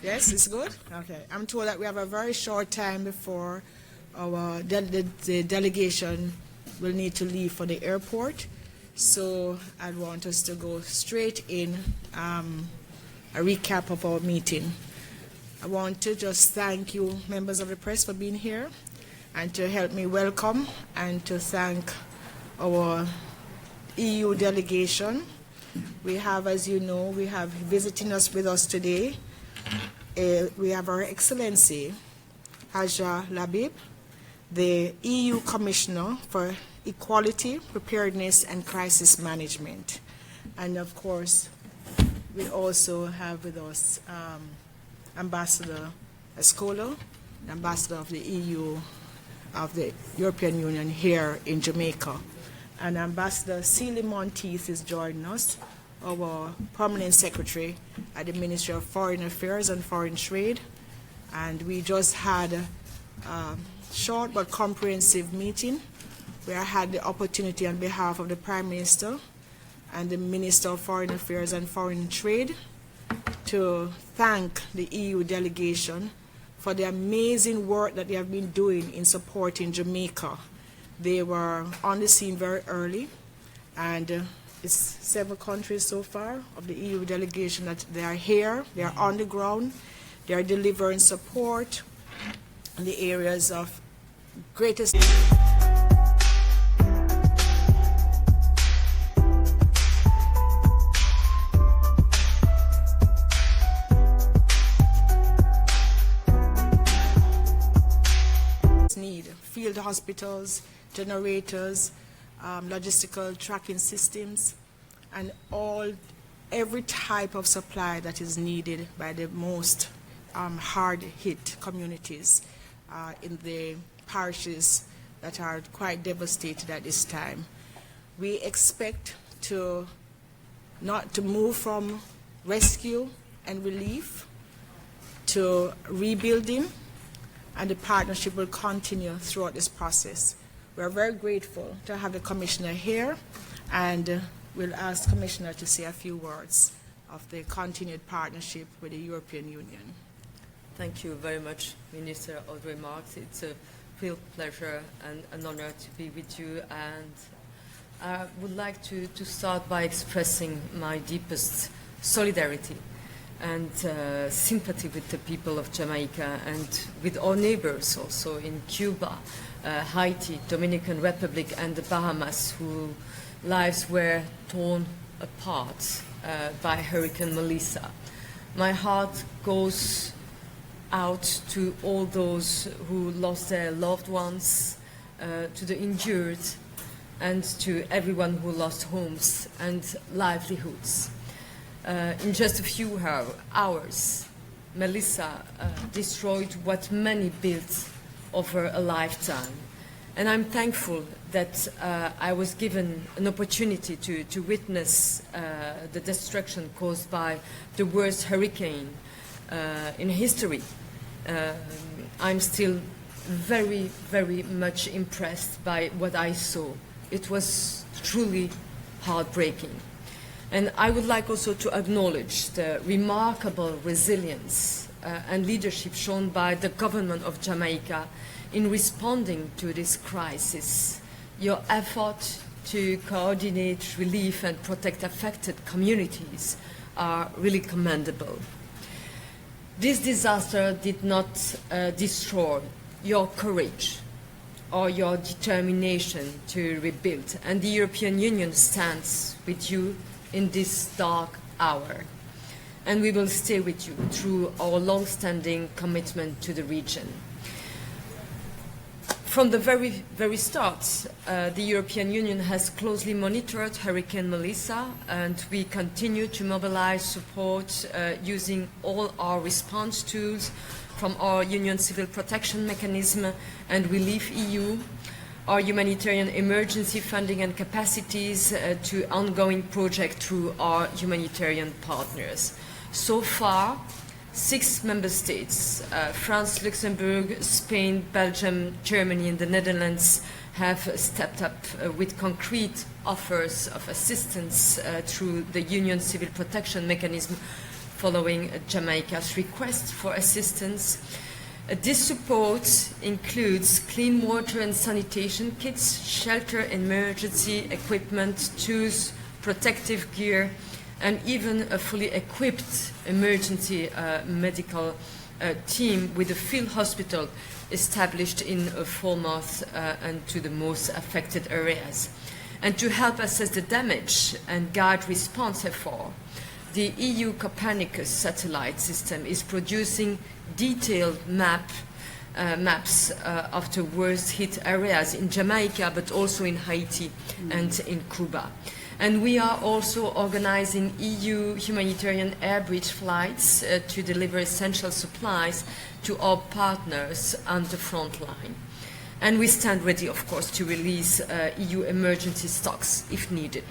Yes, it's good? Okay. I'm told that we have a very short time before our the delegation will need to leave for the airport. So I'd want us to go straight in a recap of our meeting. I want to just thank you, members of the press, for being here and to help me welcome and to thank our EU delegation. We have, as you know, we have visiting us with us today. We have Her Excellency Hadja Lahbib, the EU Commissioner for Equality, Preparedness and Crisis Management. And of course, we also have with us Ambassador Escolo, Ambassador of the EU, of the European Union here in Jamaica. And Ambassador Celie Monteith is joining us, our Permanent Secretary at the Ministry of Foreign Affairs and Foreign Trade. And we just had a short but comprehensive meeting where I had the opportunity on behalf of the Prime Minister and the Minister of Foreign Affairs and Foreign Trade to thank the EU delegation for the amazing work that they have been doing in supporting Jamaica. They were on the scene very early, and it's 7 countries so far of the EU delegation that they are here, they are on the ground, they are delivering support in the areas of greatest need, field hospitals, generators, logistical tracking systems, and every type of supply that is needed by the most hard-hit communities in the parishes that are quite devastated at this time. We expect to move from rescue and relief to rebuilding, and the partnership will continue throughout this process. We are very grateful to have the Commissioner here, and we'll ask the Commissioner to say a few words of the continued partnership with the European Union. Thank you very much, Minister Audrey Marks. It's a real pleasure and an honor to be with you, and I would like to start by expressing my deepest solidarity and sympathy with the people of Jamaica and with our neighbors also in Cuba, Haiti, Dominican Republic and the Bahamas, whose lives were torn apart by Hurricane Melissa. My heart goes out to all those who lost their loved ones, to the injured, and to everyone who lost homes and livelihoods. In just a few hours, Melissa destroyed what many built over a lifetime. And I'm thankful that I was given an opportunity to witness the destruction caused by the worst hurricane in history. I'm still very, very much impressed by what I saw. It was truly heartbreaking. And I would like also to acknowledge the remarkable resilience and leadership shown by the government of Jamaica in responding to this crisis. Your effort to coordinate relief and protect affected communities are really commendable. This disaster did not destroy your courage or your determination to rebuild, and the European Union stands with you in this dark hour. And we will stay with you through our long-standing commitment to the region. From the very, very start, the European Union has closely monitored Hurricane Melissa, and we continue to mobilize support using all our response tools, from our Union Civil Protection Mechanism and Relief EU, our humanitarian emergency funding and capacities to ongoing projects through our humanitarian partners. So far, 6 member states, France, Luxembourg, Spain, Belgium, Germany and the Netherlands, have stepped up with concrete offers of assistance through the Union Civil Protection Mechanism following Jamaica's request for assistance. This support includes clean water and sanitation kits, shelter, emergency equipment, tools, protective gear, and even a fully equipped emergency medical team with a field hospital established in Falmouth and to the most affected areas. And to help assess the damage and guide response effort, the EU Copernicus satellite system is producing detailed maps of the worst hit areas in Jamaica, but also in Haiti and in Cuba. And we are also organizing EU humanitarian air bridge flights to deliver essential supplies to our partners on the front line. And we stand ready, of course, to release EU emergency stocks if needed.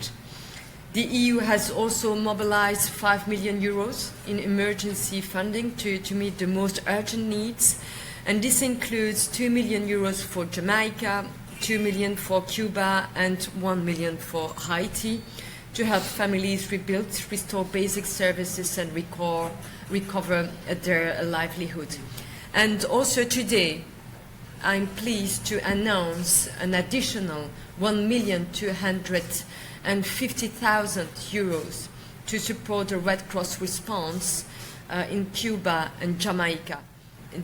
The EU has also mobilized 5 million euros in emergency funding to meet the most urgent needs. And this includes 2 million euros for Jamaica, 2 million for Cuba, and 1 million for Haiti to help families rebuild, restore basic services, and recover their livelihood. And also today, I'm pleased to announce an additional 1,250,000 euros to support the Red Cross response in Cuba and Jamaica.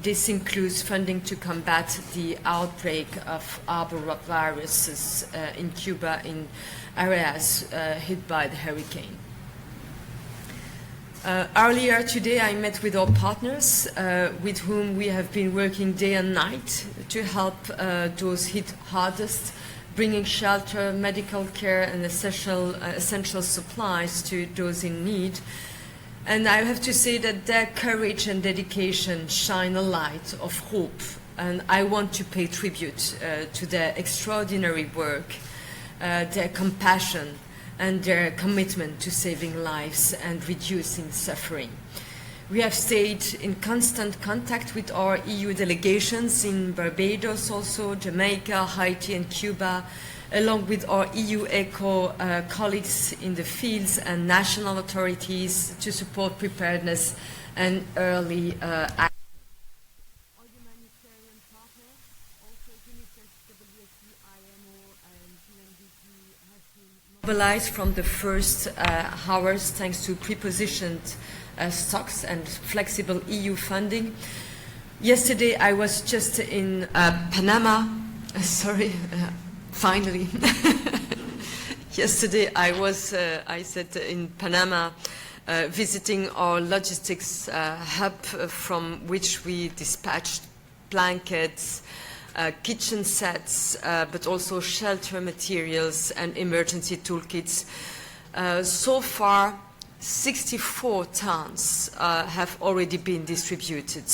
This includes funding to combat the outbreak of arboviruses in Cuba in areas hit by the hurricane. Earlier today, I met with our partners with whom we have been working day and night to help those hit hardest, bringing shelter, medical care, and essential supplies to those in need. And I have to say that their courage and dedication shine a light of hope, and I want to pay tribute to their extraordinary work, their compassion, and their commitment to saving lives and reducing suffering. We have stayed in constant contact with our EU delegations in Barbados, also Jamaica, Haiti, and Cuba, along with our EU ECHO colleagues in the fields and national authorities to support preparedness and early action. Our humanitarian partners, also UNICEF, WFP, IMO, and UNDP, have been mobilized from the first hours thanks to prepositioned stocks and flexible EU funding. Yesterday I was just in Panama, finally. Yesterday I was, in Panama visiting our logistics hub from which we dispatched blankets, kitchen sets, but also shelter materials and emergency toolkits. So far, 64 tons have already been distributed.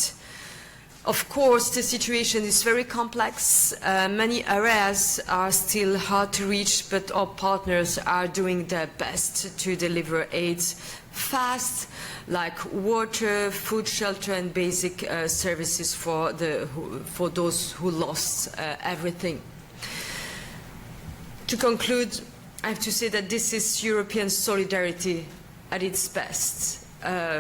Of course, the situation is very complex. Many areas are still hard to reach, but our partners are doing their best to deliver aid fast, like water, food, shelter, and basic services for those who lost everything. To conclude, I have to say that this is European solidarity at its best.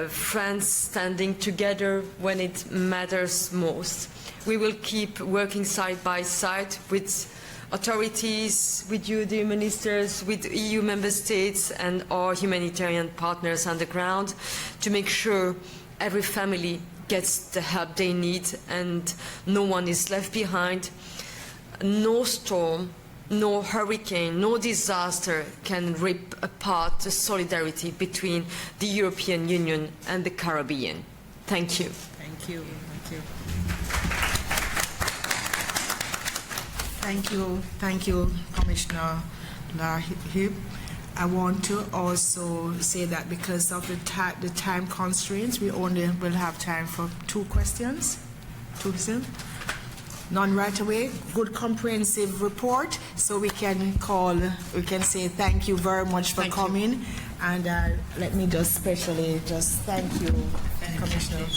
Friends standing together when it matters most. We will keep working side by side with authorities, with you, dear ministers, with EU member states and our humanitarian partners on the ground to make sure every family gets the help they need and no one is left behind. No storm, no hurricane, no disaster can rip apart the solidarity between the European Union and the Caribbean. Thank you. Thank you. Thank you. Thank you. Thank you, Commissioner Lahbib. I want to also say that because of the time constraints, we only will have time for 2 questions. None right away. Good comprehensive report, so we can say thank you very much for coming. And let me just specially thank you, Commissioner.